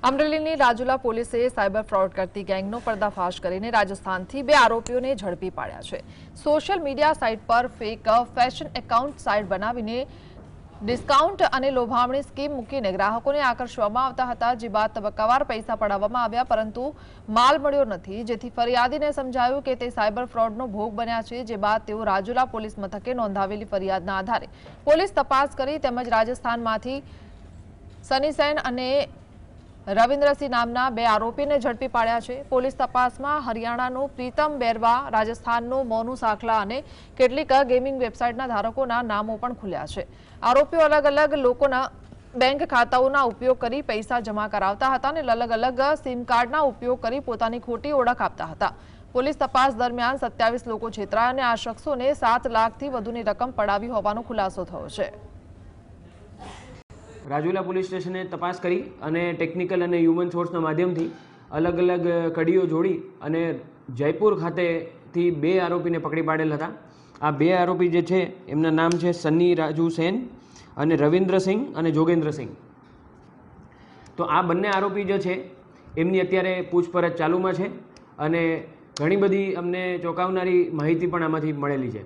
અમરેલીની રાજુલા પોલીસે cyber fraud કરતી ગેંગનો પર્દાફાશ કરીને રાજસ્થાનથી 2 આરોપીઓને ઝડપી પાડ્યા છે। સોશિયલ મીડિયા સાઇટ પર ફેક ફેશન એકાઉન્ટ સાઇટ બનાવીને ડિસ્કાઉન્ટ અને લોભામણી સ્કીમ મૂકીને ગ્રાહકોને આકર્ષવામાં આવતા હતા, જે બાદ તબક્કાવાર પૈસા પડાવવામાં આવ્યા, પરંતુ માલ મળ્યો નથી, જેથી ફરિયાદીને સમજાયું કે તે સાયબર ફ્રોડનો ભોગ બન્યા છે, જે બાદ તેઓ રાજુલા પોલીસ મથકે નોંધાવેલી ફરિયાદના આધારે પોલીસ તપાસ કરી તેમજ રાજસ્થાનમાંથી સની સેન અને રવિન્દ્રસિંહ નામના 2 આરોપીને ઝડપી પાડ્યા છે। પોલીસ તપાસમાં હરિયાણાનું પ્રીતમ બેરવા, રાજસ્થાનનું મોનુ સાખલા અને કેટલીક ગેમિંગ વેબસાઇટના ધારકોના નામો પણ ખુલ્યા છે। આરોપીઓ અલગ અલગ લોકોના બેંક ખાતાઓના ઉપયોગ કરી પૈસા જમા કરાવતા હતા અને અલગ અલગ સિમ કાર્ડના ઉપયોગ કરી પોતાની ખોટી ઓળખ આપતા હતા। પોલીસ તપાસ દરમિયાન 27 લોકો છેતરાયા અને આ શખ્સોને 7 લાખથી વધુની રકમ પડાવી હોવાનો ખુલાસો થયો છે। રાજુલા પોલીસ સ્ટેશને તપાસ કરી અને ટેકનિકલ અને હ્યુમન સોર્સના માધ્યમથી અલગ અલગ કડીઓ જોડી અને જયપુર ખાતેથી 2 આરોપીને પકડી પાડેલ હતા। આ 2 આરોપી જે છે એમના નામ છે સની રાજુ સેન અને રવિન્દ્રસિંહ અને જોગેન્દ્રસિંહ। તો આ બંને આરોપી જે છે એમની અત્યારે પૂછપરછ ચાલુમાં છે અને ઘણી બધી અમને ચોંકાવનારી માહિતી પણ આમાંથી મળેલી છે।